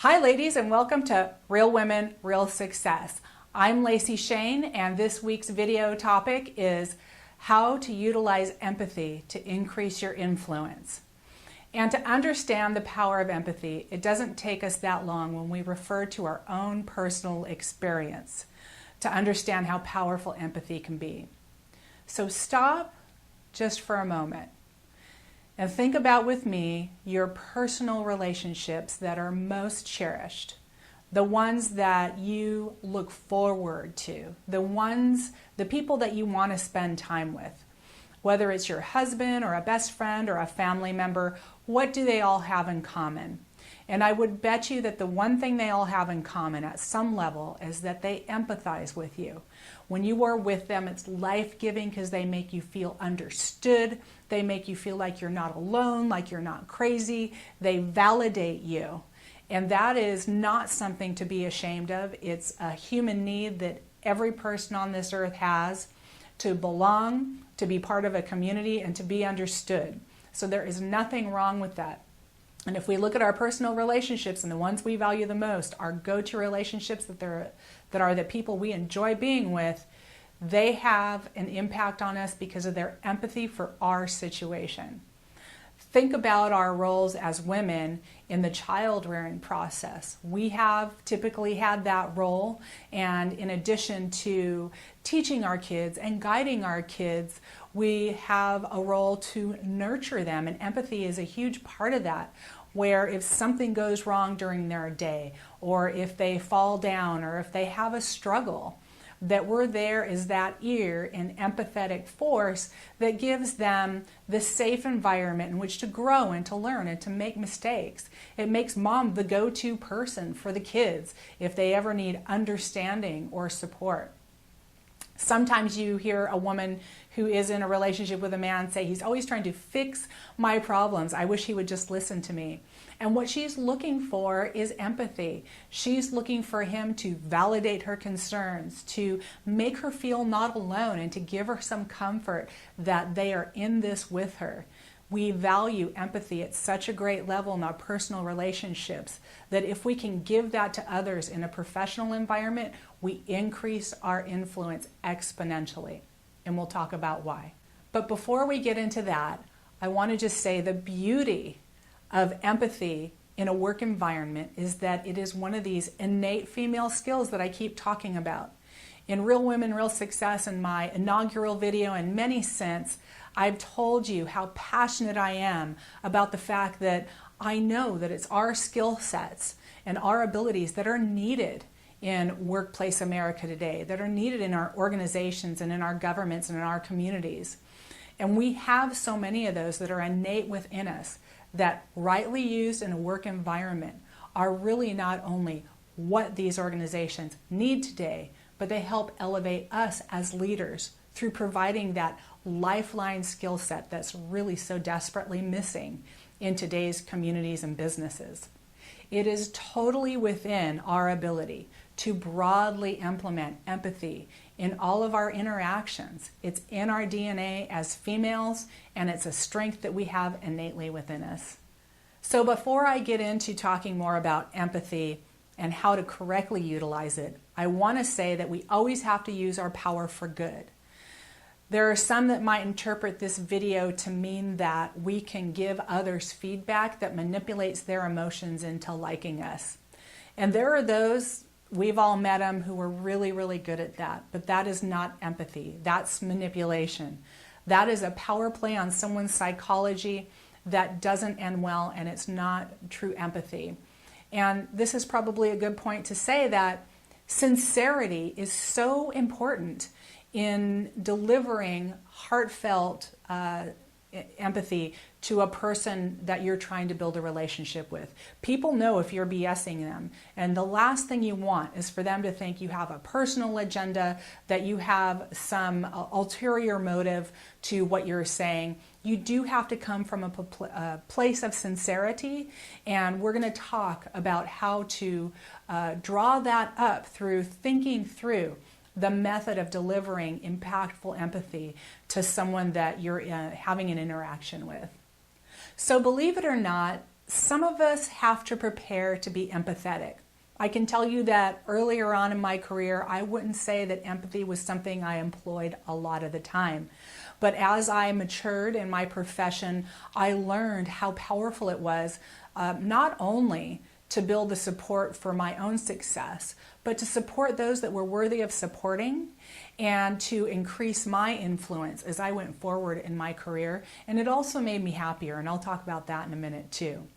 Hi ladies, and welcome to Real Women, Real Success. I'm Lacy Schoen, and this week's video topic is how to utilize empathy to increase your influence. And to understand the power of empathy, it doesn't take us that long when we refer to our own personal experience to understand how powerful empathy can be. So stop just for a moment and think about with me your personal relationships that are most cherished, the ones that you look forward to, the people that you want to spend time with. Whether it's your husband or a best friend or a family member, what do they all have in common? And I would bet you that the one thing they all have in common at some level is that they empathize with you. When you are with them, it's life-giving because they make you feel understood. They make you feel like you're not alone, like you're not crazy. They validate you. And that is not something to be ashamed of. It's a human need that every person on this earth has to belong, to be part of a community, and to be understood. So there is nothing wrong with that. And if we look at our personal relationships and the ones we value the most, our go-to relationships that are the people we enjoy being with, they have an impact on us because of their empathy for our situation. Think about our roles as women in the child rearing process. We have typically had that role, and in addition to teaching our kids and guiding our kids, we have a role to nurture them, and empathy is a huge part of that, where if something goes wrong during their day, or if they fall down, or if they have a struggle, that we're there as that ear and empathetic force that gives them the safe environment in which to grow and to learn and to make mistakes. It makes mom the go-to person for the kids if they ever need understanding or support. Sometimes you hear a woman who is in a relationship with a man say, he's always trying to fix my problems. I wish he would just listen to me. And what she's looking for is empathy. She's looking for him to validate her concerns, to make her feel not alone, and to give her some comfort that they are in this with her. We value empathy at such a great level in our personal relationships that if we can give that to others in a professional environment, we increase our influence exponentially. And we'll talk about why. But before we get into that, I want to just say the beauty of empathy in a work environment is that it is one of these innate female skills that I keep talking about. In Real Women, Real Success, in my inaugural video and many since, I've told you how passionate I am about the fact that I know that it's our skill sets and our abilities that are needed in workplace America today, that are needed in our organizations and in our governments and in our communities. And we have so many of those that are innate within us that, rightly used in a work environment, are really not only what these organizations need today, but they help elevate us as leaders through providing that lifeline skill set that's really so desperately missing in today's communities and businesses. It is totally within our ability to broadly implement empathy in all of our interactions. It's in our DNA as females, and it's a strength that we have innately within us. So before I get into talking more about empathy and how to correctly utilize it, I want to say that we always have to use our power for good. There are some that might interpret this video to mean that we can give others feedback that manipulates their emotions into liking us. And there are those, we've all met them, who are really, really good at that. But that is not empathy. That's manipulation. That is a power play on someone's psychology that doesn't end well, and it's not true empathy. And this is probably a good point to say that sincerity is so important in delivering heartfelt empathy to a person that you're trying to build a relationship with. People know if you're BSing them, and the last thing you want is for them to think you have a personal agenda, that you have some ulterior motive to what you're saying. You do have to come from a place of sincerity, and we're going to talk about how to draw that up through thinking through the method of delivering impactful empathy to someone that you're having an interaction with. So believe it or not, Some of us have to prepare to be empathetic. I can tell you that earlier on in my career, I wouldn't say that empathy was something I employed a lot of the time. But as I matured in my profession, I learned how powerful it was, not only to build the support for my own success, but to support those that were worthy of supporting and to increase my influence as I went forward in my career. And it also made me happier, and I'll talk about that in a minute too.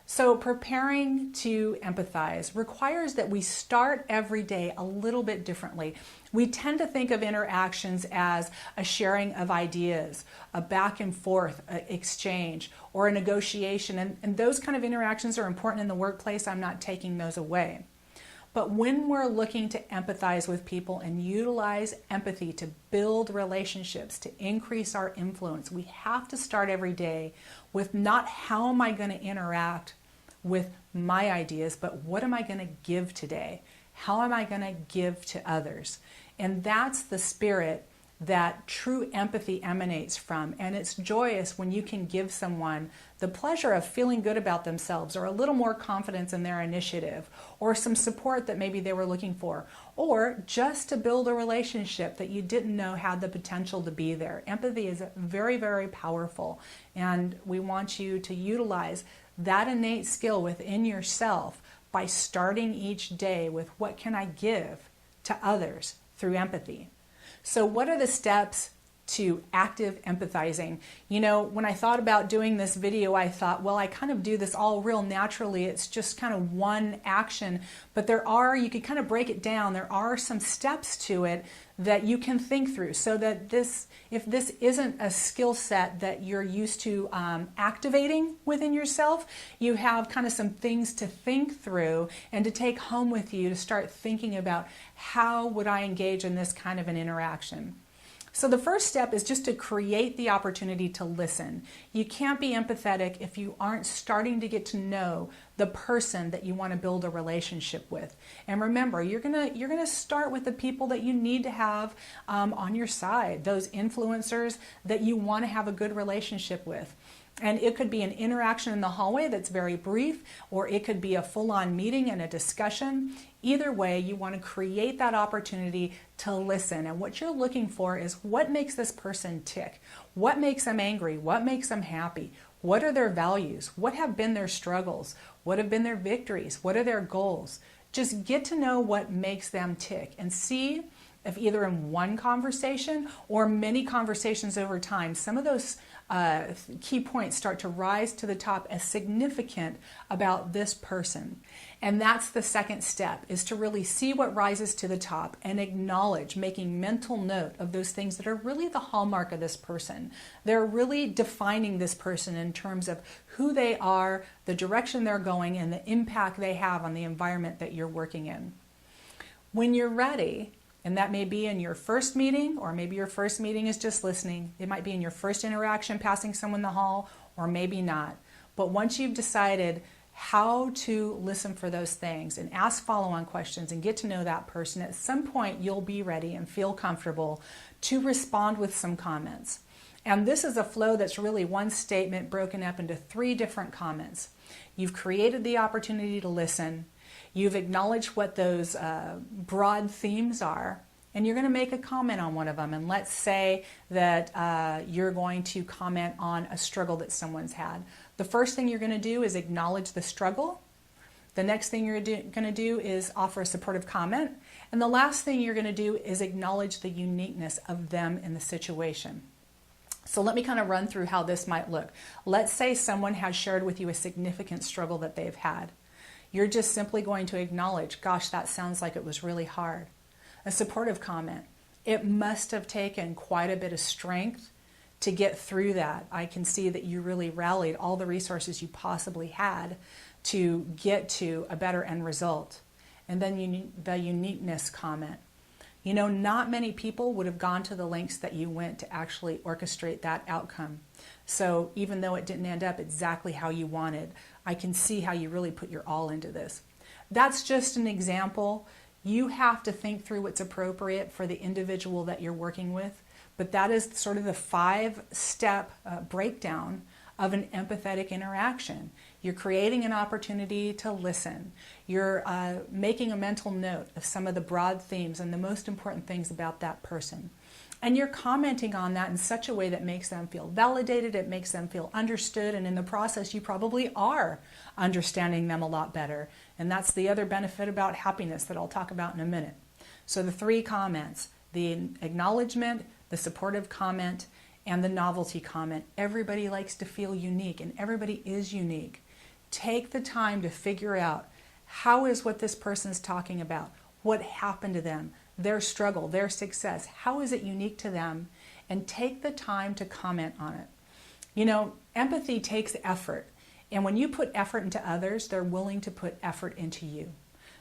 So preparing to empathize requires that we start every day a little bit differently. We tend to think of interactions as a sharing of ideas, a back and forth exchange, or a negotiation. And those kind of interactions are important in the workplace. I'm not taking those away. But when we're looking to empathize with people and utilize empathy to build relationships, to increase our influence, we have to start every day with not how am I going to interact with my ideas, but what am I going to give today? How am I going to give to others? And that's the spirit that true empathy emanates from. And it's joyous when you can give someone the pleasure of feeling good about themselves, or a little more confidence in their initiative, or some support that maybe they were looking for, or just to build a relationship that you didn't know had the potential to be there. Empathy is very, very powerful, and we want you to utilize that innate skill within yourself by starting each day with what can I give to others through empathy. So what are the steps to active empathizing? You know, when I thought about doing this video, I thought, well, I kind of do this all real naturally. It's just kind of one action, but you could kind of break it down. There are some steps to it that you can think through, so that if this isn't a skill set that you're used to activating within yourself, you have kind of some things to think through and to take home with you to start thinking about, how would I engage in this kind of an interaction? So the first step is just to create the opportunity to listen. You can't be empathetic if you aren't starting to get to know the person that you want to build a relationship with. And remember, you're gonna start with the people that you need to have on your side, those influencers that you want to have a good relationship with. And it could be an interaction in the hallway that's very brief, or it could be a full-on meeting and a discussion. Either way, you want to create that opportunity to listen. And what you're looking for is, what makes this person tick? What makes them angry? What makes them happy? What are their values? What have been their struggles? What have been their victories? What are their goals? Just get to know what makes them tick, and see if either in one conversation or many conversations over time, some of those key points start to rise to the top as significant about this person. And that's the second step, is to really see what rises to the top and acknowledge, making mental note of those things that are really the hallmark of this person. They're really defining this person in terms of who they are, the direction they're going, and the impact they have on the environment that you're working in. When you're ready, and that may be in your first meeting, or maybe your first meeting is just listening. It might be in your first interaction passing someone in the hall, or maybe not. But once you've decided how to listen for those things and ask follow-on questions and get to know that person, at some point you'll be ready and feel comfortable to respond with some comments. And this is a flow that's really one statement broken up into 3 different comments. You've created the opportunity to listen. You've acknowledged what those broad themes are, and you're going to make a comment on one of them. And let's say that you're going to comment on a struggle that someone's had. The first thing you're going to do is acknowledge the struggle. The next thing you're going to do is offer a supportive comment. And the last thing you're going to do is acknowledge the uniqueness of them in the situation. So let me kind of run through how this might look. Let's say someone has shared with you a significant struggle that they've had. You're just simply going to acknowledge, gosh, that sounds like it was really hard. A supportive comment. It must have taken quite a bit of strength to get through that. I can see that you really rallied all the resources you possibly had to get to a better end result. And then the uniqueness comment. You know, not many people would have gone to the lengths that you went to actually orchestrate that outcome. So even though it didn't end up exactly how you wanted, I can see how you really put your all into this. That's just an example. You have to think through what's appropriate for the individual that you're working with, but that is sort of the 5-step breakdown of an empathetic interaction. You're creating an opportunity to listen. You're making a mental note of some of the broad themes and the most important things about that person. And you're commenting on that in such a way that makes them feel validated, it makes them feel understood, and in the process you probably are understanding them a lot better. And that's the other benefit about happiness that I'll talk about in a minute. So the 3 comments, the acknowledgement, the supportive comment, and the novelty comment. Everybody likes to feel unique, and everybody is unique. Take the time to figure out how is what this person is talking about, what happened to them, their struggle, their success, how is it unique to them, and take the time to comment on it. You know, empathy takes effort, and when you put effort into others, they're willing to put effort into you.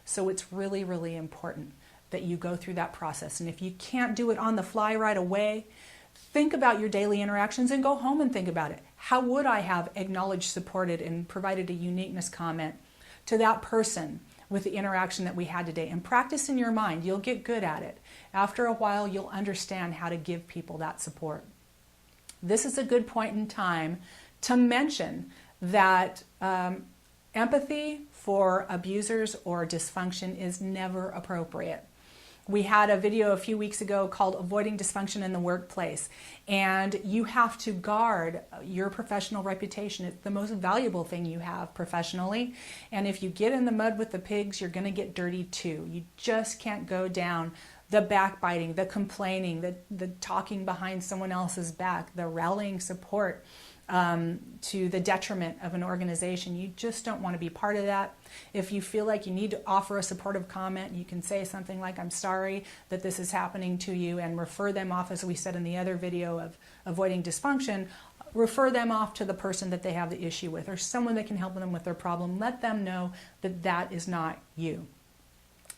So it's really, really important that you go through that process. And if you can't do it on the fly right away, think about your daily interactions and go home and think about it. How would I have acknowledged, supported, and provided a uniqueness comment to that person with the interaction that we had today? And practice in your mind. You'll get good at it. After a while, you'll understand how to give people that support. This is a good point in time to mention that empathy for abusers or dysfunction is never appropriate. We had a video a few weeks ago called Avoiding Dysfunction in the Workplace, and you have to guard your professional reputation. It's the most valuable thing you have professionally, and if you get in the mud with the pigs, you're going to get dirty too. You just can't go down the backbiting, the complaining, the talking behind someone else's back, the rallying support to the detriment of an organization. You just don't want to be part of that. If you feel like you need to offer a supportive comment, you can say something like, I'm sorry that this is happening to you, and refer them off, as we said in the other video of avoiding dysfunction, refer them off to the person that they have the issue with, or someone that can help them with their problem. Let them know that that is not you.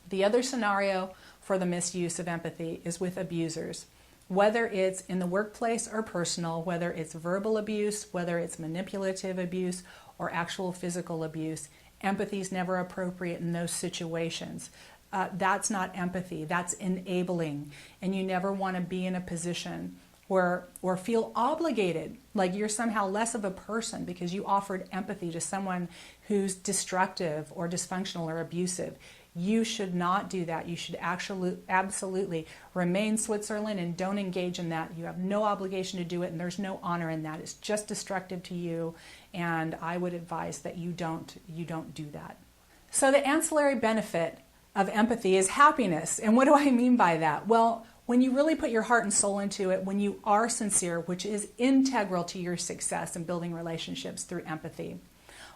The other scenario for the misuse of empathy is with abusers. Whether it's in the workplace or personal, whether it's verbal abuse, whether it's manipulative abuse, or actual physical abuse, empathy is never appropriate in those situations. That's not empathy, that's enabling. And you never want to be in a position where, or feel obligated, like you're somehow less of a person because you offered empathy to someone who's destructive or dysfunctional or abusive. You should not do that. You should actually absolutely remain Switzerland and don't engage in that. You have no obligation to do it, and there's no honor in that. It's just destructive to you, and I would advise that you don't do that. So the ancillary benefit of empathy is happiness. And what do I mean by that? Well, when you really put your heart and soul into it, when you are sincere, which is integral to your success in building relationships through empathy,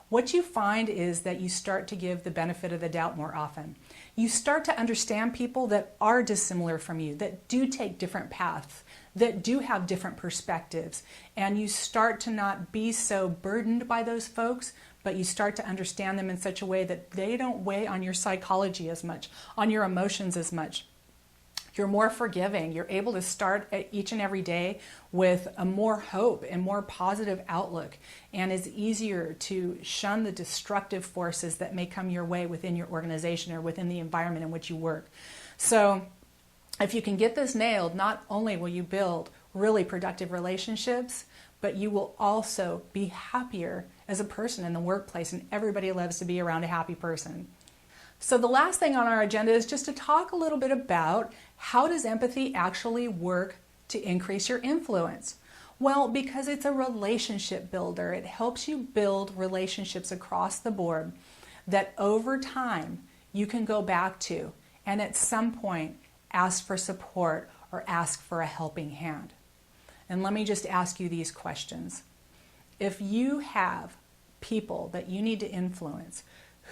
what you find is that you start to give the benefit of the doubt more often. You start to understand people that are dissimilar from you, that do take different paths, that do have different perspectives, and you start to not be so burdened by those folks, but you start to understand them in such a way that they don't weigh on your psychology as much, on your emotions as much. You're more forgiving. You're able to start each and every day with a more hope and more positive outlook, and it's easier to shun the destructive forces that may come your way within your organization or within the environment in which you work. So if you can get this nailed, not only will you build really productive relationships, but you will also be happier as a person in the workplace, and everybody loves to be around a happy person. So the last thing on our agenda is just to talk a little bit about how does empathy actually work to increase your influence? Well, because it's a relationship builder. It helps you build relationships across the board that over time you can go back to and at some point ask for support or ask for a helping hand. And let me just ask you these questions. If you have people that you need to influence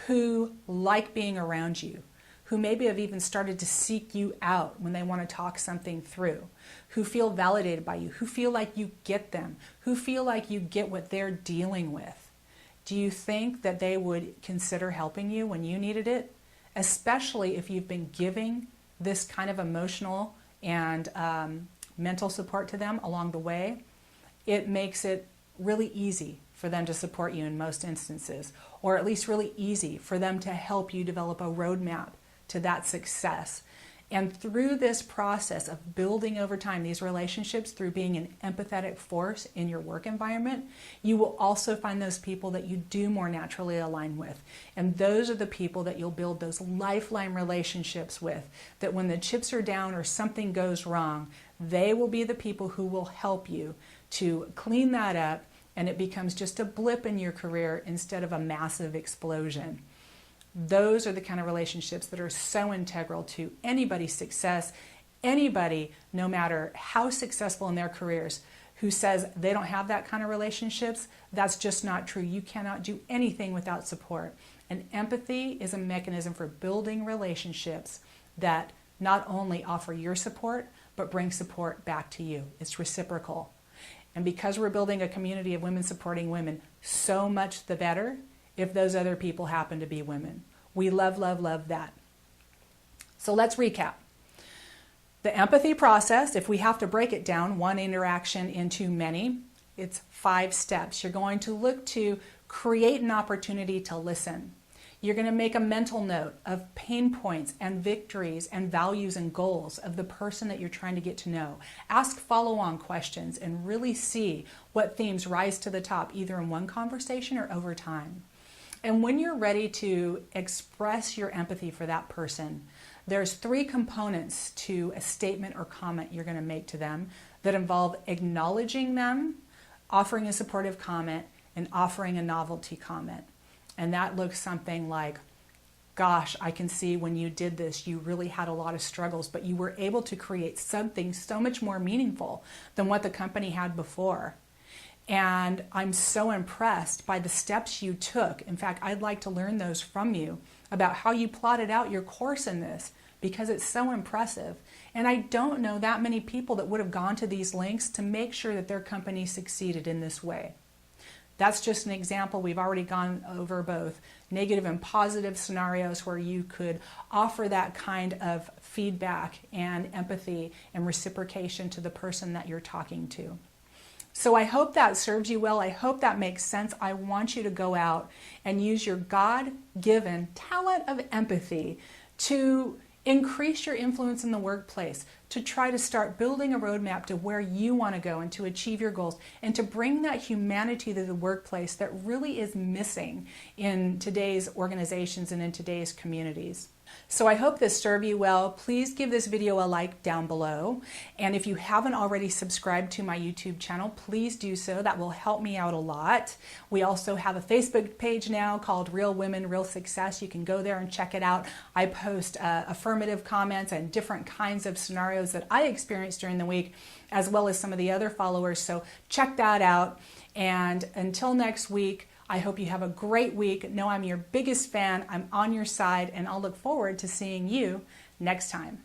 who like being around you, who maybe have even started to seek you out when they want to talk something through, who feel validated by you, who feel like you get them, who feel like you get what they're dealing with, do you think that they would consider helping you when you needed it? Especially if you've been giving this kind of emotional and mental support to them along the way. It makes it really easy for them to support you in most instances, or at least really easy for them to help you develop a roadmap to that success. And through this process of building over time these relationships through being an empathetic force in your work environment, you will also find those people that you do more naturally align with. And those are the people that you'll build those lifeline relationships with, that when the chips are down or something goes wrong, they will be the people who will help you to clean that up, and it becomes just a blip in your career instead of a massive explosion. Those are the kind of relationships that are so integral to anybody's success. Anybody, no matter how successful in their careers, who says they don't have that kind of relationships, that's just not true. You cannot do anything without support. And empathy is a mechanism for building relationships that not only offer your support, but bring support back to you. It's reciprocal. And because we're building a community of women supporting women, so much the better if those other people happen to be women. We love, love, love that. So let's recap. The empathy process, if we have to break it down, one interaction into many, it's 5 steps. You're going to look to create an opportunity to listen. You're going to make a mental note of pain points and victories and values and goals of the person that you're trying to get to know. Ask follow-on questions and really see what themes rise to the top, either in one conversation or over time. And when you're ready to express your empathy for that person, there's 3 components to a statement or comment you're going to make to them that involve acknowledging them, offering a supportive comment, and offering a novelty comment. And that looks something like, gosh, I can see when you did this, you really had a lot of struggles, but you were able to create something so much more meaningful than what the company had before. And I'm so impressed by the steps you took. In fact, I'd like to learn those from you about how you plotted out your course in this, because it's so impressive. And I don't know that many people that would have gone to these links to make sure that their company succeeded in this way. That's just an example. We've already gone over both negative and positive scenarios where you could offer that kind of feedback and empathy and reciprocation to the person that you're talking to. So I hope that serves you well. I hope that makes sense. I want you to go out and use your God-given talent of empathy to increase your influence in the workplace, to try to start building a roadmap to where you want to go and to achieve your goals, and to bring that humanity to the workplace that really is missing in today's organizations and in today's communities. So I hope this served you well. Please give this video a like down below. And if you haven't already subscribed to my YouTube channel, please do so. That will help me out a lot. We also have a Facebook page now called Real Women, Real Success. You can go there and check it out. I post affirmative comments and different kinds of scenarios that I experienced during the week, as well as some of the other followers. So check that out. And until next week, I hope you have a great week. Know I'm your biggest fan. I'm on your side, and I'll look forward to seeing you next time.